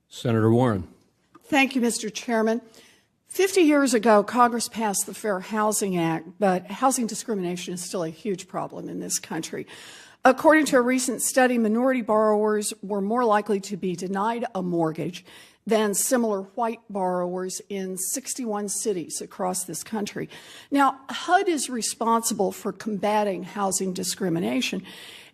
Senator Warren. Thank you, Mr. Chairman. 50 years ago, Congress passed the Fair Housing Act, but housing discrimination is still a huge problem in this country. According to a recent study, minority borrowers were more likely to be denied a mortgage than similar white borrowers in 61 cities across this country. Now, HUD is responsible for combating housing discrimination,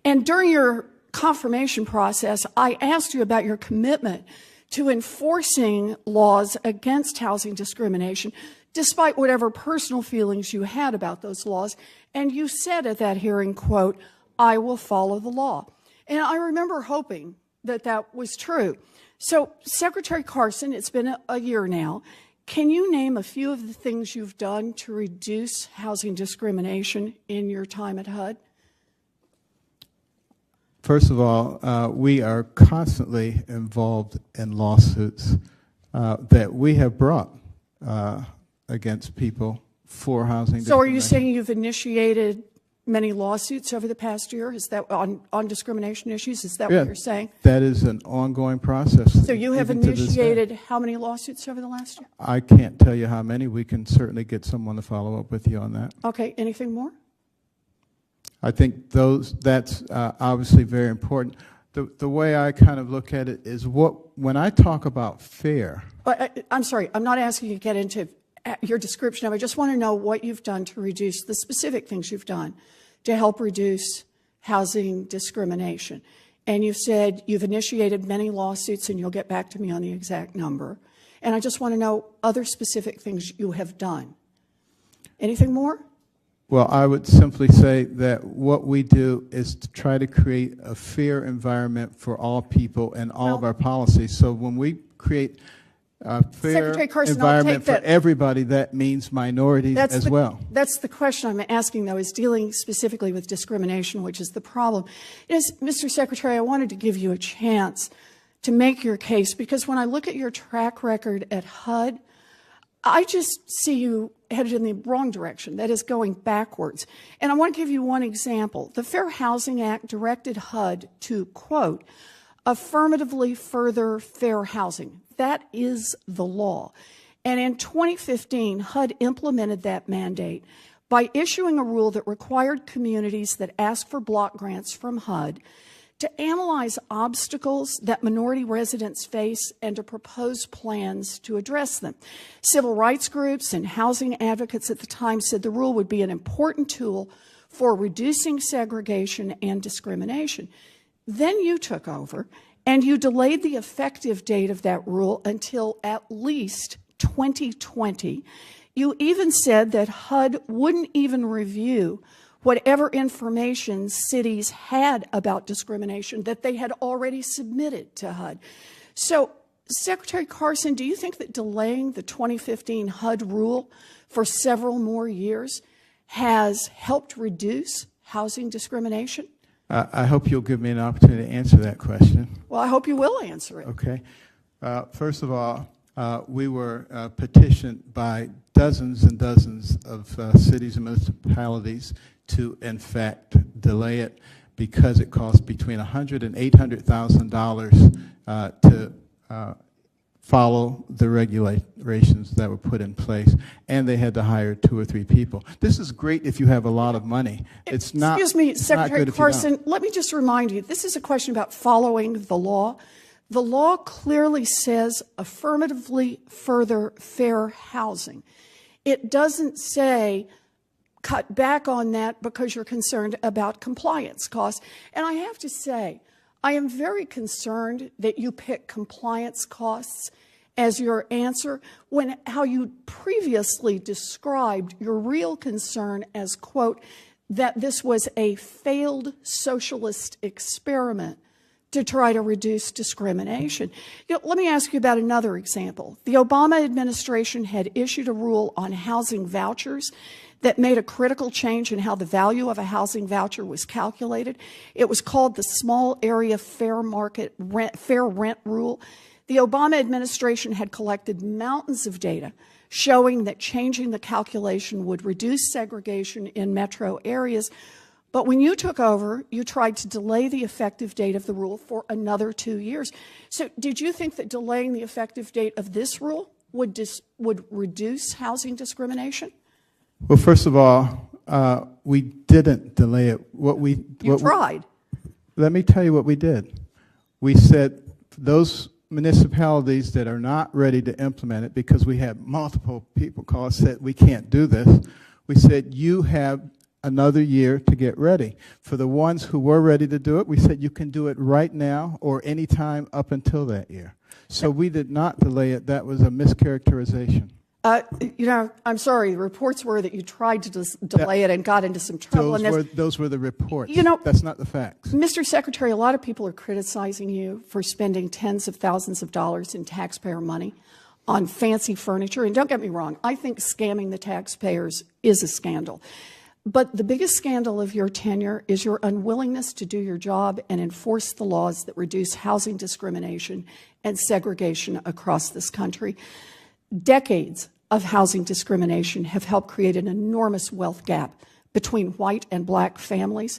and during your confirmation process, I asked you about your commitment to enforcing laws against housing discrimination, despite whatever personal feelings you had about those laws. And you said at that hearing, quote, "I will follow the law." And I remember hoping that that was true. So, Secretary Carson, it's been a year now. Can you name a few of the things you've done to reduce housing discrimination in your time at HUD? First of all, we are constantly involved in lawsuits that we have brought against people for housing discrimination. So are you saying you've initiated many lawsuits over the past year? Is that on discrimination issues? Is that what you're saying? That is an ongoing process. So you have initiated how many lawsuits over the last year? I can't tell you how many. We can certainly get someone to follow up with you on that. Okay, anything more? I think that's obviously very important. The way I kind of look at it is when I talk about fair. I'm sorry, I'm not asking you to get into your description of it. I just want to know what you've done to reduce, the specific things you've done to help reduce housing discrimination. And you've said you've initiated many lawsuits, and you'll get back to me on the exact number. And I just want to know other specific things you have done. Anything more? Well, I would simply say that what we do is to try to create a fair environment for all people and all of our policies. So when we create a fair environment for everybody, that means minorities as well. That's the question I'm asking, though, is dealing specifically with discrimination, which is the problem. Mr. Secretary, I wanted to give you a chance to make your case, because when I look at your track record at HUD, I just see you headed in the wrong direction, that is going backwards. And I want to give you one example. The Fair Housing Act directed HUD to, quote, affirmatively further fair housing. That is the law. And in 2015, HUD implemented that mandate by issuing a rule that required communities that ask for block grants from HUD to analyze obstacles that minority residents face and to propose plans to address them. Civil rights groups and housing advocates at the time said the rule would be an important tool for reducing segregation and discrimination. Then you took over, and you delayed the effective date of that rule until at least 2020. You even said that HUD wouldn't even review whatever information cities had about discrimination that they had already submitted to HUD. So, Secretary Carson, do you think that delaying the 2015 HUD rule for several more years has helped reduce housing discrimination? I hope you'll give me an opportunity to answer that question. Well, I hope you will answer it. Okay. First of all, we were petitioned by dozens and dozens of cities and municipalities to, in fact, delay it because it costs between $100,000 and $800,000 to follow the regulations that were put in place, and they had to hire 2 or 3 people. This is great if you have a lot of money. It's not. Excuse me, Secretary Carson, let me just remind you, this is a question about following the law. The law clearly says affirmatively further fair housing. It doesn't say cut back on that because you're concerned about compliance costs. And I have to say, I am very concerned that you pick compliance costs as your answer when how you previously described your real concern as, quote, that this was a failed socialist experiment to try to reduce discrimination. Let me ask you about another example. The Obama administration had issued a rule on housing vouchers that made a critical change in how the value of a housing voucher was calculated. It was called the Small Area Fair Rent Rule. The Obama administration had collected mountains of data showing that changing the calculation would reduce segregation in metro areas. But when you took over, you tried to delay the effective date of the rule for another 2 years. So did you think that delaying the effective date of this rule would reduce housing discrimination? Well, first of all, we didn't delay it. You tried. Let me tell you what we did. We said those municipalities that are not ready to implement it, because we had multiple people call us, said we can't do this. We said you have another year to get ready. For the ones who were ready to do it, we said you can do it right now or any time up until that year. So we did not delay it. That was a mischaracterization. You know, I'm sorry. The reports were that you tried to delay it and got into some trouble. Those were the reports. You know, that's not the facts. Mr. Secretary, a lot of people are criticizing you for spending tens of thousands of dollars in taxpayer money on fancy furniture. And don't get me wrong, I think scamming the taxpayers is a scandal. But the biggest scandal of your tenure is your unwillingness to do your job and enforce the laws that reduce housing discrimination and segregation across this country. Decades of housing discrimination have helped create an enormous wealth gap between white and black families,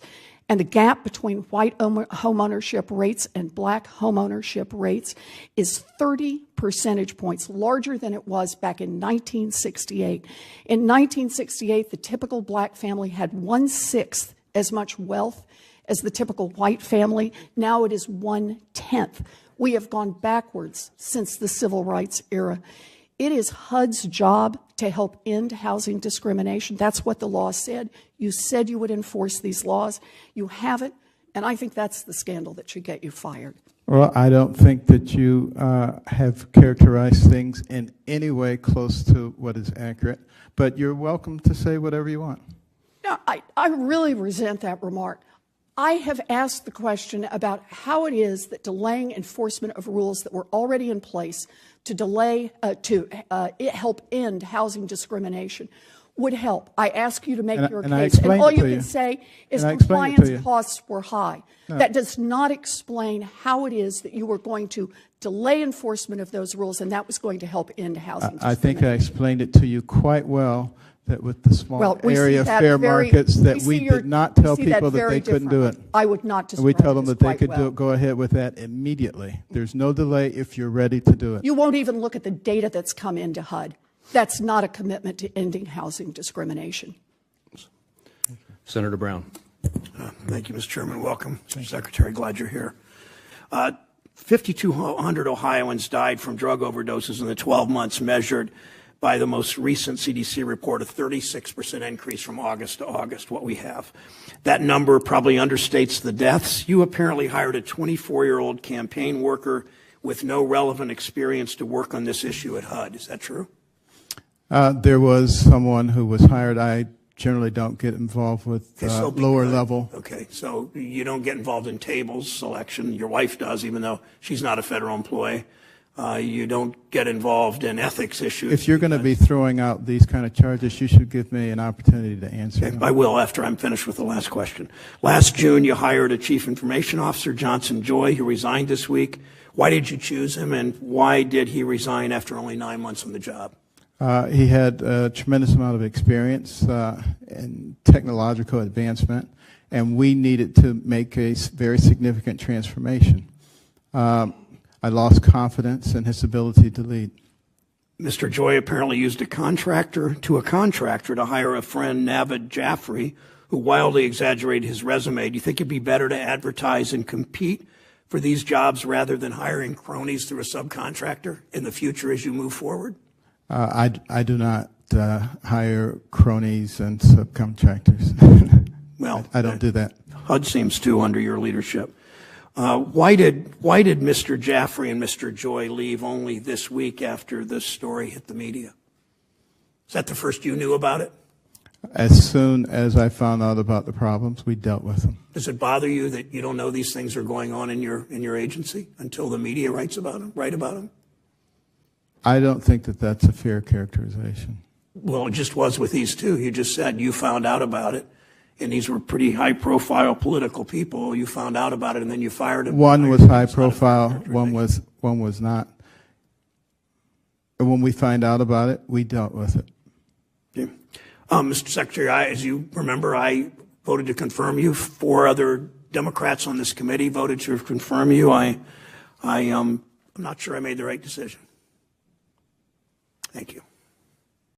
and the gap between white homeownership rates and black homeownership rates is 30 percentage points larger than it was back in 1968. In 1968, the typical black family had 1/6 as much wealth as the typical white family. Now it is 1/10. We have gone backwards since the civil rights era. It is HUD's job to help end housing discrimination. That's what the law said. You said you would enforce these laws. You haven't, and I think that's the scandal that should get you fired. Well, I don't think that you have characterized things in any way close to what is accurate, but you're welcome to say whatever you want. No, I really resent that remark. I have asked the question about how it is that delaying enforcement of rules that were already in place to help end housing discrimination would help. I ask you to make your case, and all you can say is compliance costs were high. No. That does not explain how it is that you were going to delay enforcement of those rules, and that was going to help end housing discrimination. I think I explained it to you quite well, that with the small area fair markets, that we did not tell people that they couldn't do it. I would not describe we tell them that they could do it, go ahead with that immediately. There's no delay if you're ready to do it. You won't even look at the data that's come into HUD. That's not a commitment to ending housing discrimination. Senator Brown. Thank you, Mr. Chairman. Welcome, Mr. Secretary. Glad you're here. 5,200 Ohioans died from drug overdoses in the 12 months measured by the most recent CDC report, a 36% increase from August to August, what we have. That number probably understates the deaths. You apparently hired a 24-year-old campaign worker with no relevant experience to work on this issue at HUD. Is that true? There was someone who was hired. I generally don't get involved with lower level. Okay, so you don't get involved in tables selection. Your wife does, even though she's not a federal employee. You don't get involved in ethics issues. If you're going to be throwing out these kind of charges, you should give me an opportunity to answer them. I will after I'm finished with the last question. Last June, you hired a chief information officer, Johnson Joy, who resigned this week. Why did you choose him, and why did he resign after only 9 months on the job? He had a tremendous amount of experience in technological advancement, and we needed to make a very significant transformation. I lost confidence in his ability to lead. Mr. Joy apparently used a contractor to hire a friend, Navid Jaffrey, who wildly exaggerated his resume. Do you think it'd be better to advertise and compete for these jobs rather than hiring cronies through a subcontractor in the future as you move forward? I do not hire cronies and subcontractors. Well, I don't do that. HUD seems to under your leadership. Why did Mr. Jaffrey and Mr. Joy leave only this week after this story hit the media? Is that the first you knew about it? As soon as I found out about the problems, we dealt with them. Does it bother you that you don't know these things are going on in your agency until the media write about them? I don't think that that's a fair characterization. Well, it just was with these two. You just said you found out about it, and these were pretty high-profile political people. You found out about it, and then you fired them. One was high-profile, one was not. And when we find out about it, we dealt with it. Okay. Mr. Secretary, as you remember, I voted to confirm you. 4 other Democrats on this committee voted to confirm you. I'm not sure I made the right decision. Thank you.